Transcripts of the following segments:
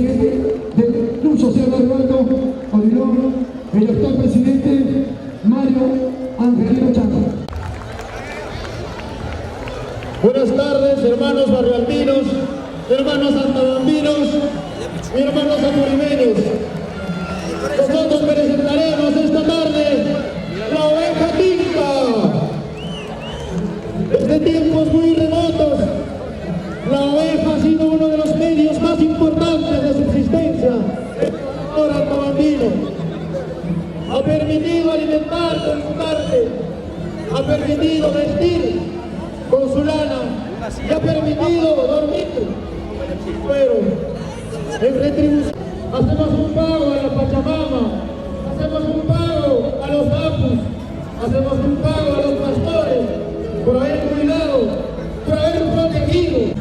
del Club Social Eduardo Odilón, el actual presidente Mario Angelino Chanco. Buenas tardes, hermanos barrialpinos, hermanos santabambinos y hermanos apurimeños. Nosotros presentaremos esta tarde la oveja tinta. Desde tiempos muy remotos, la oveja ha sido uno de los medios más importantes de subsistencia ahora santabambino. Ha permitido alimentar con su carne, ha permitido vestir con su lana y ha permitido dormir. Pero en retribución hacemos un pago a la Pachamama, hacemos un pago a los apus, hacemos un pago a los pastores por haber cuidado, por haber protegido.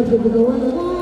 que te van a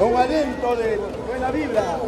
un aliento de buena vibra.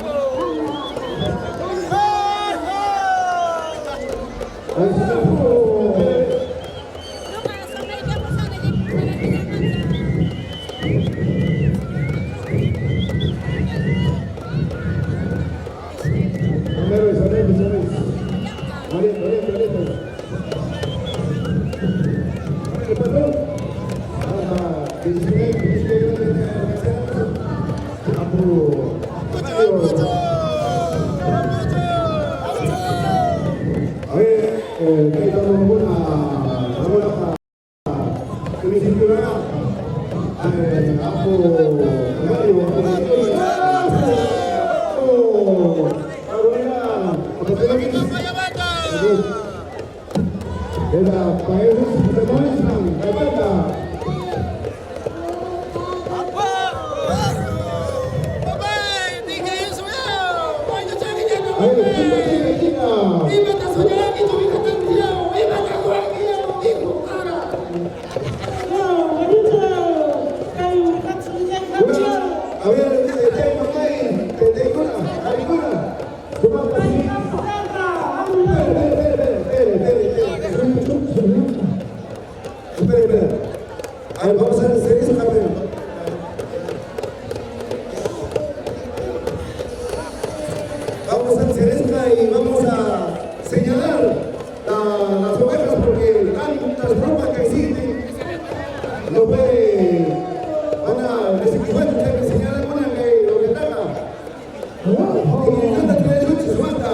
Vamos a hacer eso, campeón. Vamos a hacer esta y vamos a señalar las ovejas porque las formas que existen no puede, van a desequilibrar, ustedes que señalan una que lo que traga. Y le encanta traer lucha, se mata.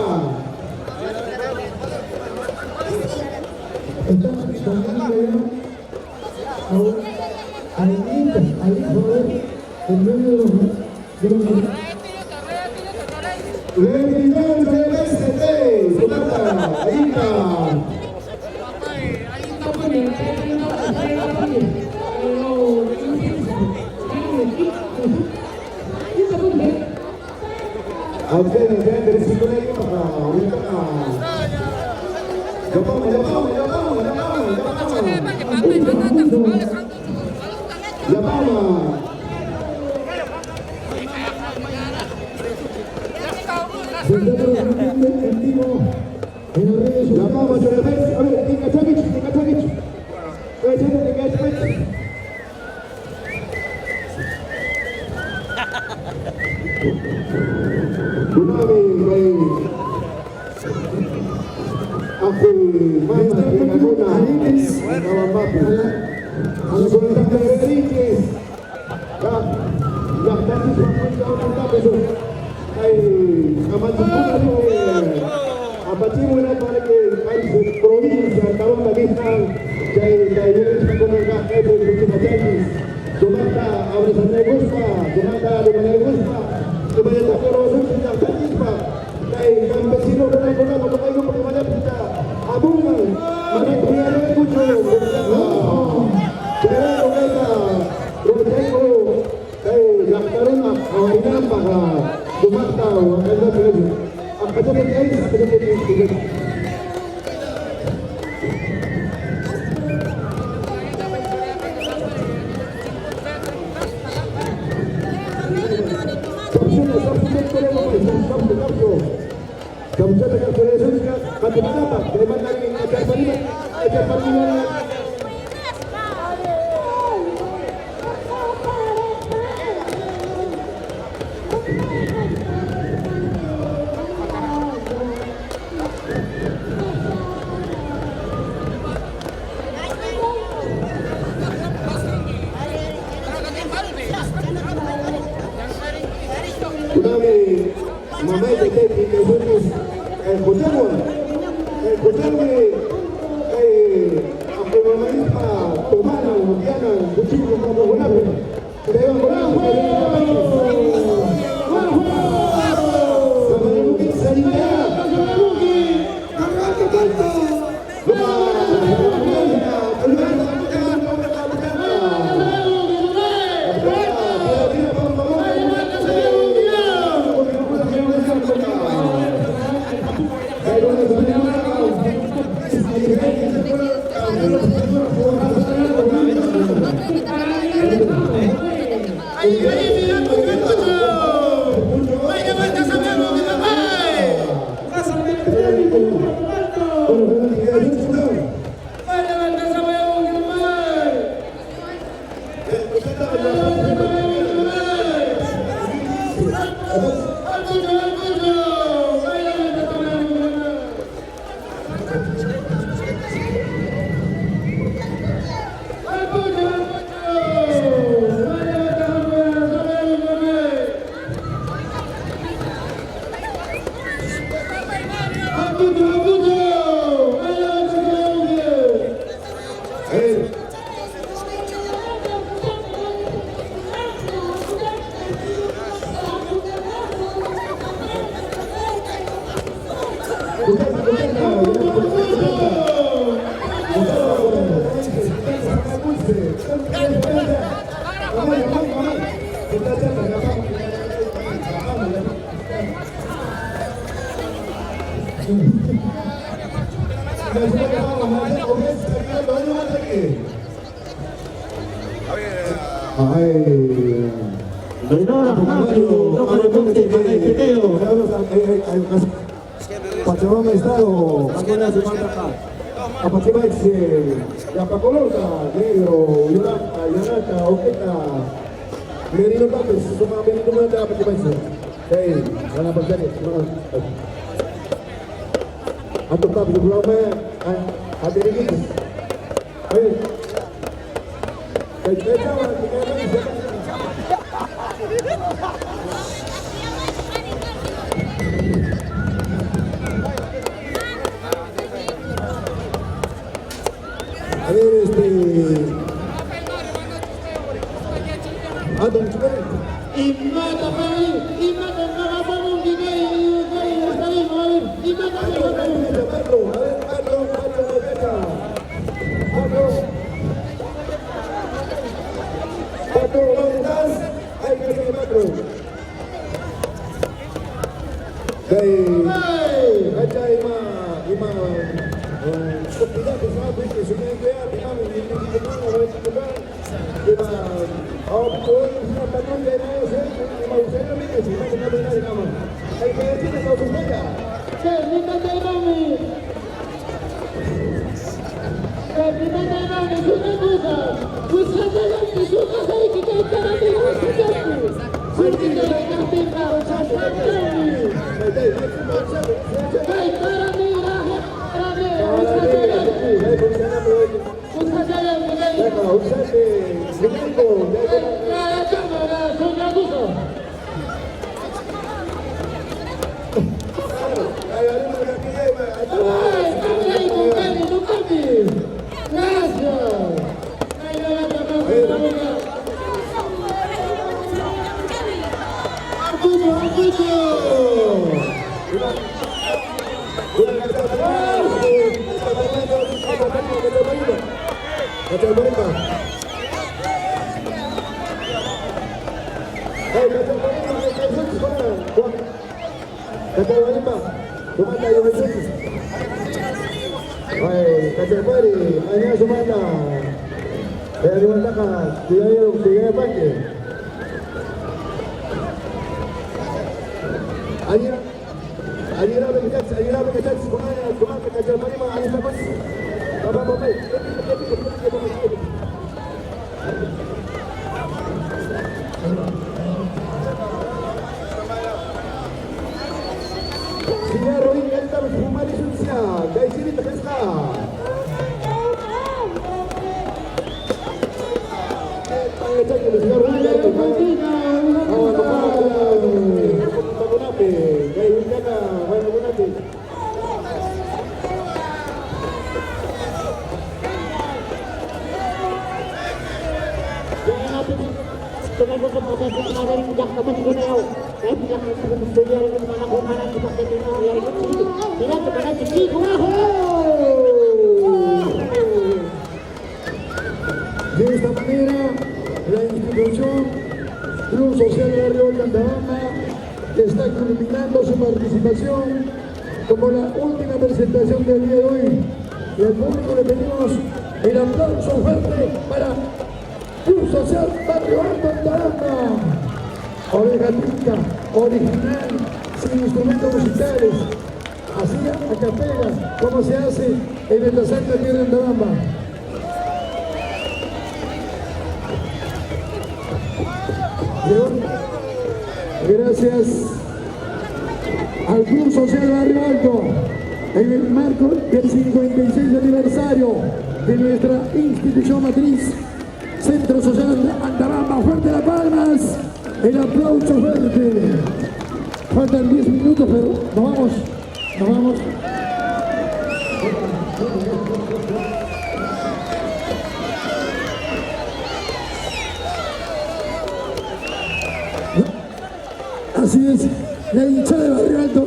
escucharme, aunque me maneja Tomana, Diana, muchísimo como Bonaparte, te digo Bonaparte, que viene a Pachamama Estado, Pacona se manda acá. A Pachimaxe, la Pacolota, Negro, Yonata, Oqueta, Merino Tapes, semua Merino Mata, Pachimaxe. Hey, mana percaya? Atau tak di pulau mana? Ada lagi. Hey, kita jawab, kita lagi. A ver, Anton, ¿qué? Y mata para mí, y mata para un dinero, y está bien, a ver, y mata para un dinero. A ver, Patro, ¿dónde estás? Hay que hacer Patro. Kaca ima kopidah bersama kita sungai dia kita memiliki kita orang kita kita awak pun kita patron dia saya mau saya memiliki kita benar benar nama. Saya kita tahu saja. Saya minta kami. Saya minta kami sudah buka. Bukan saja suka saya kita cara dia saja. Sudah kita tinggal saja. Baik, cara ni Kacau marimba. Hey, kacau marimba. Sumanda yung Jesus. Hey, kacau mari. Hanya sumanda. Dari mana kan? Dia pakai. Ayira bekerja semuanya kacau marimba. Ayah sabun. Bapa. Señor Roy, ya estamos fumando sucia. Dari sini terpesta. Señor Roy, ya De esta manera, la institución Club Social Barrio Candabamba está culminando su participación como la última presentación del día de hoy. Y al público le pedimos el aplauso fuerte para Club Social Barrio Candabamba. Oreja tinta, original, sin instrumentos musicales, así a capela, como se hace en esta santa tierra de Candabamba. Gracias al Club Social Barrio Alto, en el marco del 56 aniversario de nuestra institución matriz, Centro Social Candabamba. Fuerte las palmas, el aplauso fuerte. Faltan 10 minutos, pero nos vamos. Así es, la hinchada de Barrio Alto